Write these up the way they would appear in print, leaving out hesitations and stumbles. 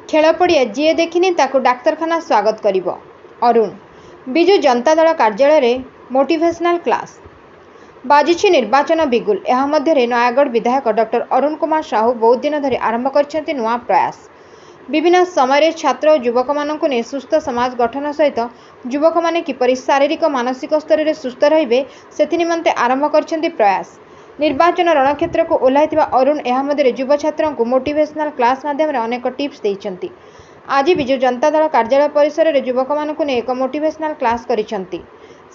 खेल पड़िया जी देखनी ताकू डाक्तरखाना स्वागत करिवो। अरुण विजु जनता दल कार्यालय मोटिवेशनल क्लास बाजिछि निर्वाचन बिगुल। यह मध्य नयागढ़ विधायक डॉक्टर अरुण कुमार साहू बहुत दिन धरी आरंभ कर नुआ प्रयास। विभिन्न समय छात्र और युवक मानक ने सुस्थ समाज गठन सहित युवक माने किपरि शारीरिक मानसिक स्तर में सुस्थ रहिबे सेथि निमंते आरंभ कर प्रयास। निर्वाचन रणक्षेत्र को ओह्लाइथिबा अरुण यह मध्य युव छात्र को मोटिवेशनल क्लास माध्यम अनेक टिप्स देइछन्ति। आज विजु जनता दल कार्यालय परिसर में युवक मानक ने एक मोटिवेशनल क्लास करिछन्ति।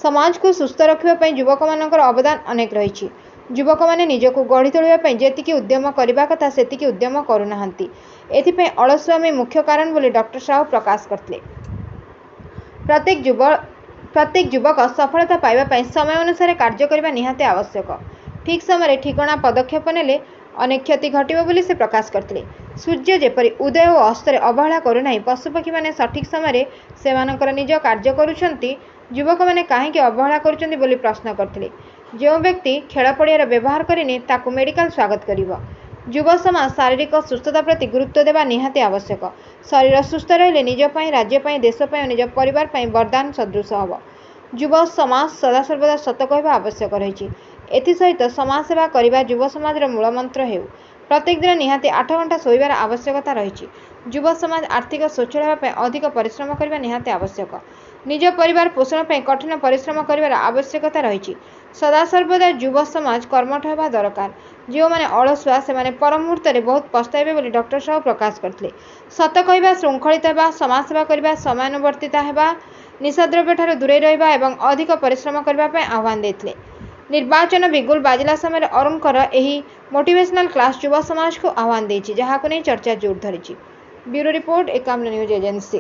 समाज को सुस्थ रखिबा युवक मानकर अवदान अनेक रही। युवक माने निजको गढ़ी तोलिबा जेतिकी उद्यम करबा कथा सेतिकी उद्यम करुनाहांती। एथिपई अलस्वामी मुख्य कारण बोली डॉक्टर साहू प्रकाश करथिले। प्रत्येक युवक सफलता पाइबा समय अनुसार कार्य करबा निहाती आवश्यक। ठीक समय ठिकणा पदक्षेप नेले अनेक क्षति घटिबो बोली से प्रकाश करथिले। सूर्य जेपरि उदय और अस्तरे अवहेला करुनाही, पशुपक्षी माने सठिक समय सेमानकर निज कार्य करुछन्ति, युवक माने काहेकि अवहेला करुछन्ति बोली प्रश्न करथिले। जो व्यक्ति खेल पड़ियार व्यवहार करिने ताकू मेडिकल स्वागत करिवो। युव समाज शारीरिक सुस्थता प्रति गुरुत्व देवा निहाती आवश्यक। शरीर सुस्थ रहिले निज पई, राज्य पई, देश पई और निज परिवार पई वरदान सदृश हब। युव समाज सदासर्वदा सत कहवा आवश्यक रही। एसहित समाज सेवा करने युव समाज मूल मंत्र हेउ। प्रत्येक दिन निहाती 8 घंटा शोइबार आवश्यकता रही। युव समाज आर्थिक स्वच्छल होगा अधिक परिश्रम करने निहाती आवश्यक। निज परिवार पोषण पर कठिन परिश्रम कर आवश्यकता रही। सदासर्वदा युव समाज कर्मठ होगा दरकार। जो मैंने अलसुआ से पर मुहूर्त में बहुत पछताइबे बोली डॉक्टर साहू प्रकाश करथिले। सत कहवा, श्रृंखलित होगा, समाज सेवा करने, समयानुवर्तिता होगा, निशाद्रव्य ठारू दूरे रहिबा एवं अधिक परिश्रम करने आह्वान देथिले। निर्वाचन बिगुल बाजिला समय अरुणकर एही मोटिवेशनल क्लास युवा समाज को आह्वान देछि, जहां को नहीं चर्चा जोर धरी। Bureau report, Ekamra news agency.